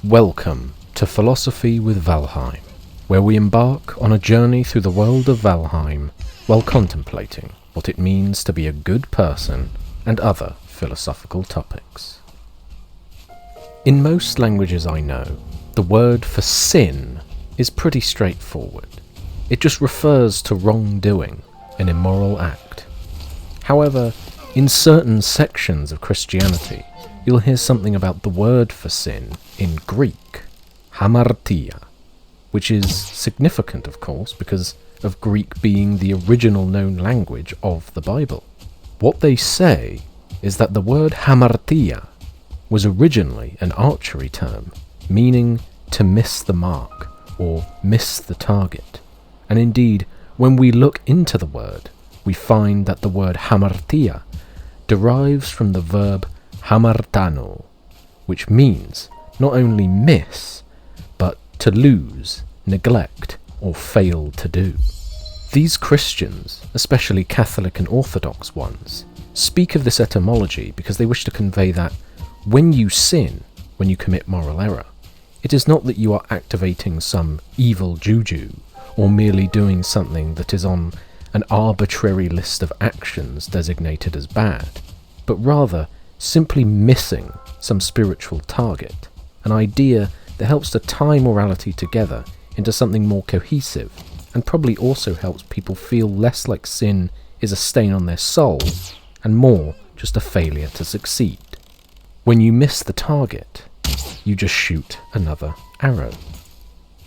Welcome to Philosophy with Valheim, where we embark on a journey through the world of Valheim while contemplating what it means to be a good person and other philosophical topics. In most languages I know, the word for sin is pretty straightforward. It just refers to wrongdoing, an immoral act. However, in certain sections of Christianity, you'll hear something about the word for sin in Greek, Hamartia, which is significant, of course, because of Greek being the original known language of the Bible. What they say is that the word Hamartia was originally an archery term, meaning to miss the mark or miss the target. And indeed, when we look into the word, we find that the word Hamartia derives from the verb hamartano, which means not only miss, but to lose, neglect, or fail to do. These Christians, especially Catholic and Orthodox ones, speak of this etymology because they wish to convey that when you sin, when you commit moral error, it is not that you are activating some evil juju or merely doing something that is on an arbitrary list of actions designated as bad, but rather simply missing some spiritual target, an idea that helps to tie morality together into something more cohesive, and probably also helps people feel less like sin is a stain on their soul, and more just a failure to succeed. When you miss the target, you just shoot another arrow.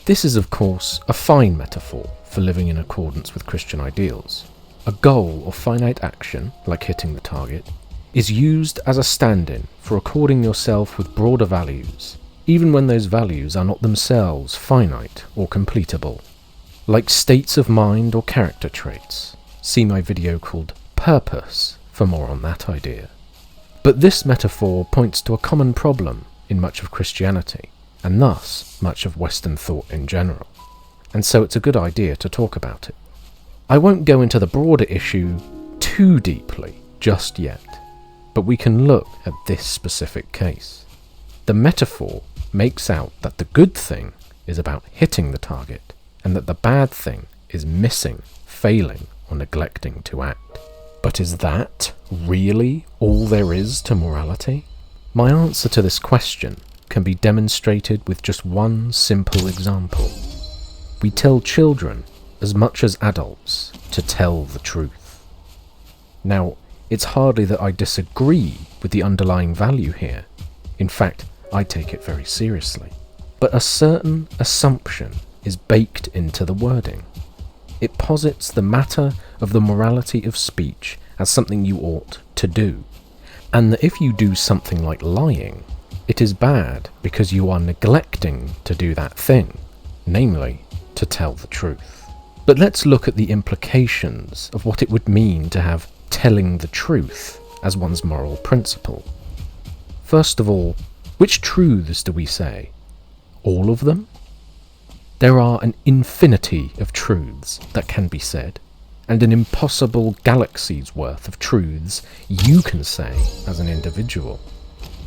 This is, of course, a fine metaphor for living in accordance with Christian ideals. A goal or finite action, like hitting the target, is used as a stand-in for according yourself with broader values, even when those values are not themselves finite or completable. Like states of mind or character traits, see my video called Purpose for more on that idea. But this metaphor points to a common problem in much of Christianity, and thus much of Western thought in general, and so it's a good idea to talk about it. I won't go into the broader issue too deeply just yet, but we can look at this specific case. The metaphor makes out that the good thing is about hitting the target, and that the bad thing is missing, failing, or neglecting to act. But is that really all there is to morality? My answer to this question can be demonstrated with just one simple example. We tell children, as much as adults, to tell the truth. Now, it's hardly that I disagree with the underlying value here. In fact, I take it very seriously. But a certain assumption is baked into the wording. It posits the matter of the morality of speech as something you ought to do, and that if you do something like lying, it is bad because you are neglecting to do that thing, namely, to tell the truth. But let's look at the implications of what it would mean to have telling the truth as one's moral principle. First of all, which truths do we say? All of them? There are an infinity of truths that can be said, and an impossible galaxy's worth of truths you can say as an individual.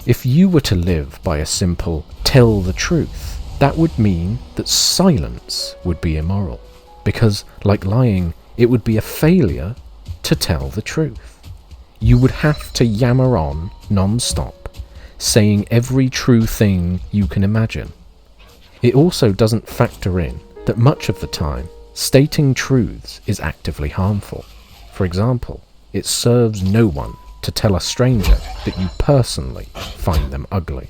If you were to live by a simple tell the truth, that would mean that silence would be immoral, because, like lying, it would be a failure to tell the truth. You would have to yammer on non-stop, saying every true thing you can imagine. It also doesn't factor in that much of the time, stating truths is actively harmful. For example, it serves no one to tell a stranger that you personally find them ugly.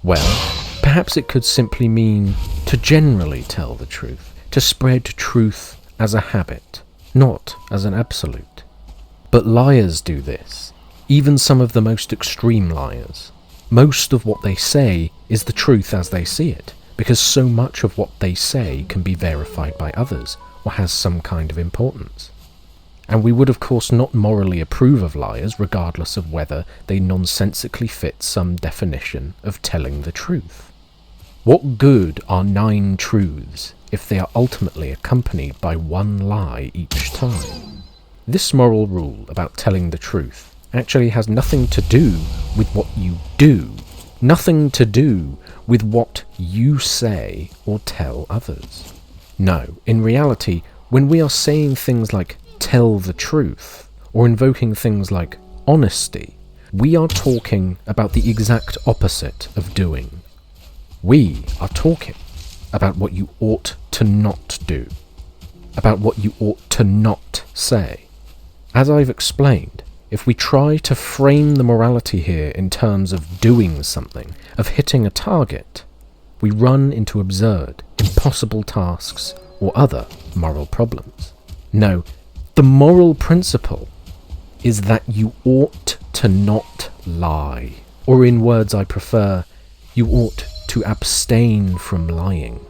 Well, perhaps it could simply mean to generally tell the truth, to spread truth as a habit, not as an absolute. But liars do this, even some of the most extreme liars. Most of what they say is the truth as they see it, because so much of what they say can be verified by others, or has some kind of importance. And we would of course not morally approve of liars regardless of whether they nonsensically fit some definition of telling the truth. What good are 9 truths if they are ultimately accompanied by one lie each time? This moral rule about telling the truth actually has nothing to do with what you do, Nothing to do with what you say or tell others. No, in reality, when we are saying things like tell the truth, or invoking things like honesty, we are talking about the exact opposite of doing. We are talking about what you ought to not do, about what you ought to not say. As I've explained, if we try to frame the morality here in terms of doing something, of hitting a target, we run into absurd, impossible tasks or other moral problems. No, the moral principle is that you ought to not lie, or in words I prefer, you ought to abstain from lying.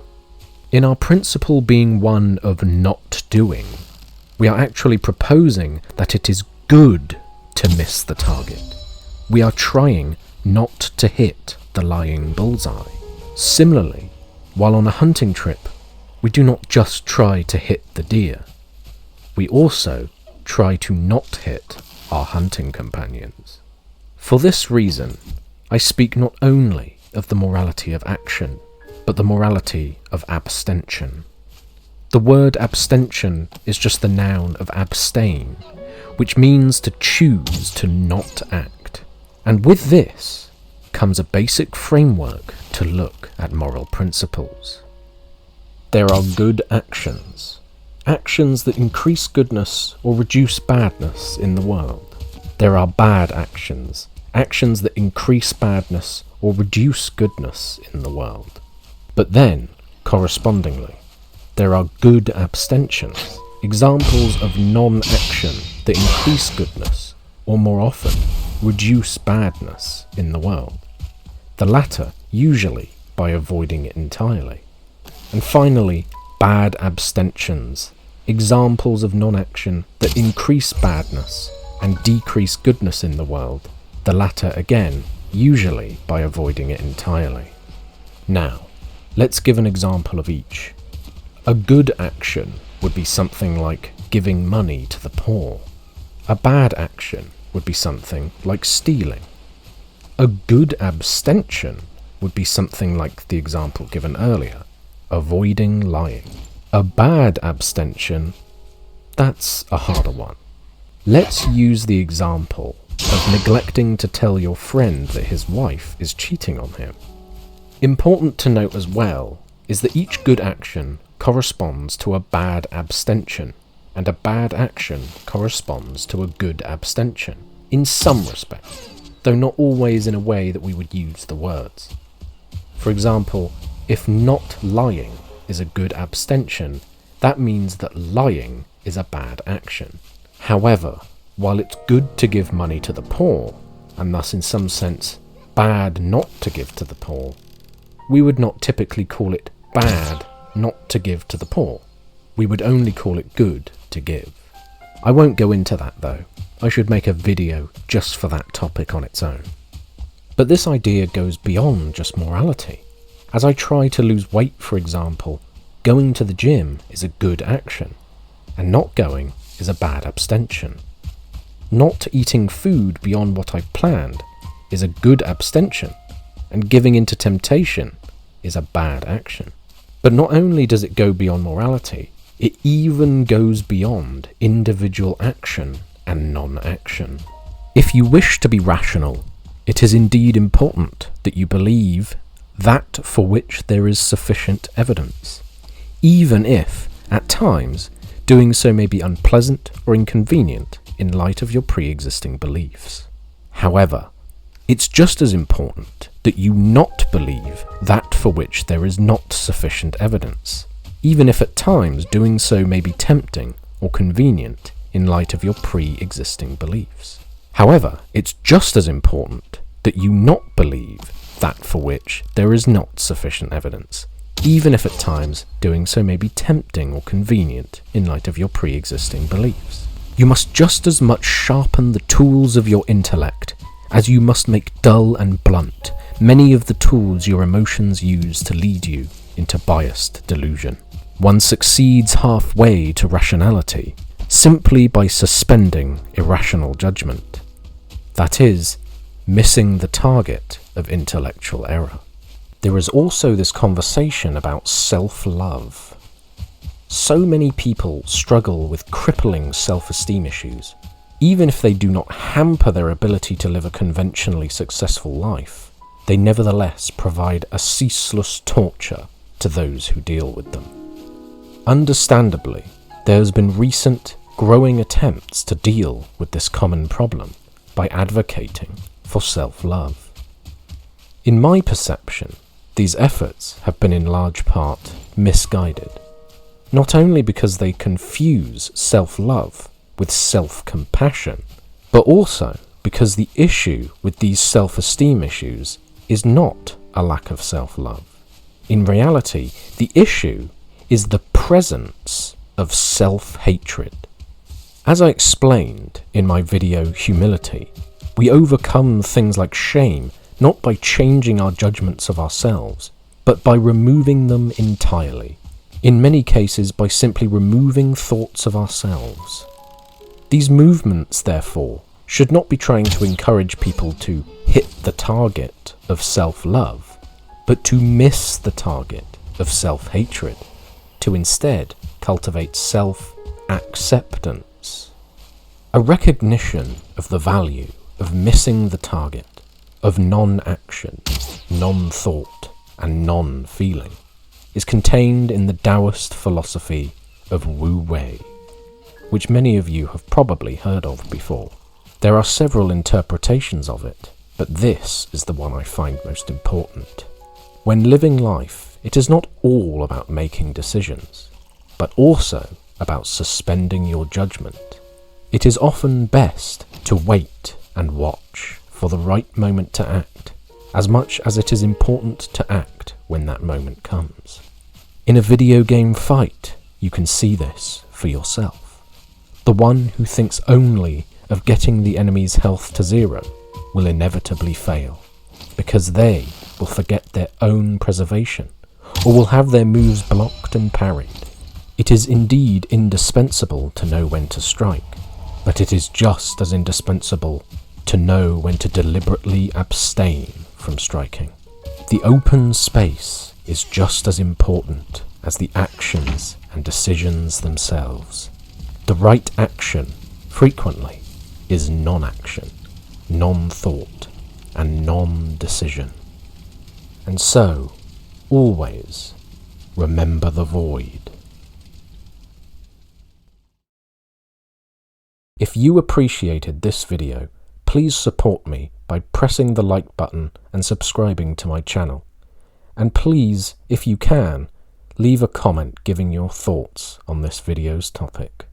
In our principle being one of not doing, we are actually proposing that it is good to miss the target. We are trying not to hit the lying bullseye. Similarly, while on a hunting trip, we do not just try to hit the deer. We also try to not hit our hunting companions. For this reason, I speak not only of the morality of action, but the morality of abstention. The word abstention is just the noun of abstain, which means to choose to not act. And with this comes a basic framework to look at moral principles. There are good actions, actions that increase goodness or reduce badness in the world. There are bad actions, actions that increase badness or reduce goodness in the world. But then, correspondingly, there are good abstentions, examples of non-action that increase goodness, or more often, reduce badness in the world. The latter, usually, by avoiding it entirely. And finally, bad abstentions, examples of non-action that increase badness and decrease goodness in the world. The latter, again, usually by avoiding it entirely. Now, let's give an example of each. A good action would be something like giving money to the poor. A bad action would be something like stealing. A good abstention would be something like the example given earlier, avoiding lying. A bad abstention, that's a harder one. Let's use the example of neglecting to tell your friend that his wife is cheating on him. Important to note as well is that each good action corresponds to a bad abstention, and a bad action corresponds to a good abstention, in some respect, though not always in a way that we would use the words. For example, if not lying is a good abstention, that means that lying is a bad action. However, while it's good to give money to the poor, and thus in some sense bad not to give to the poor, we would not typically call it bad not to give to the poor. We would only call it good to give. I won't go into that though. I should make a video just for that topic on its own. But this idea goes beyond just morality. As I try to lose weight, for example, going to the gym is a good action, and not going is a bad abstention. Not eating food beyond what I've planned is a good abstention, and giving into temptation is a bad action. But not only does it go beyond morality, it even goes beyond individual action and non-action. If you wish to be rational, it is indeed important that you believe that for which there is sufficient evidence, even if, at times, doing so may be unpleasant or inconvenient in light of your pre-existing beliefs. However, it's just as important that you not believe that for which there is not sufficient evidence, even if at times doing so may be tempting or convenient in light of your pre-existing beliefs. However, it's just as important that you not believe that for which there is not sufficient evidence, even if at times doing so may be tempting or convenient in light of your pre-existing beliefs. You must just as much sharpen the tools of your intellect as you must make dull and blunt many of the tools your emotions use to lead you into biased delusion. One succeeds halfway to rationality simply by suspending irrational judgment. That is, missing the target of intellectual error. There is also this conversation about self-love. So many people struggle with crippling self-esteem issues. Even if they do not hamper their ability to live a conventionally successful life, they nevertheless provide a ceaseless torture to those who deal with them. Understandably, there has been recent, growing attempts to deal with this common problem by advocating for self-love. In my perception, these efforts have been in large part misguided, not only because they confuse self-love with self-compassion, but also because the issue with these self-esteem issues is not a lack of self-love. In reality, the issue is the presence of self-hatred. As I explained in my video Humility, we overcome things like shame not by changing our judgments of ourselves, but by removing them entirely. In many cases, by simply removing thoughts of ourselves. These movements, therefore, should not be trying to encourage people to hit the target of self-love, but to miss the target of self-hatred, to instead cultivate self-acceptance. A recognition of the value of missing the target, of non-action, non-thought, and non-feeling, is contained in the Taoist philosophy of Wu Wei, which many of you have probably heard of before. There are several interpretations of it, but this is the one I find most important. When living life, it is not all about making decisions, but also about suspending your judgment. It is often best to wait and watch for the right moment to act, as much as it is important to act when that moment comes. In a video game fight, you can see this for yourself. The one who thinks only of getting the enemy's health to 0 will inevitably fail, because they will forget their own preservation, or will have their moves blocked and parried. It is indeed indispensable to know when to strike, but it is just as indispensable to know when to deliberately abstain from striking. The open space is just as important as the actions and decisions themselves. The right action, frequently, is non-action, non-thought, and non-decision. And so, always, remember the void. If you appreciated this video, please support me by pressing the like button and subscribing to my channel. And please, if you can, leave a comment giving your thoughts on this video's topic.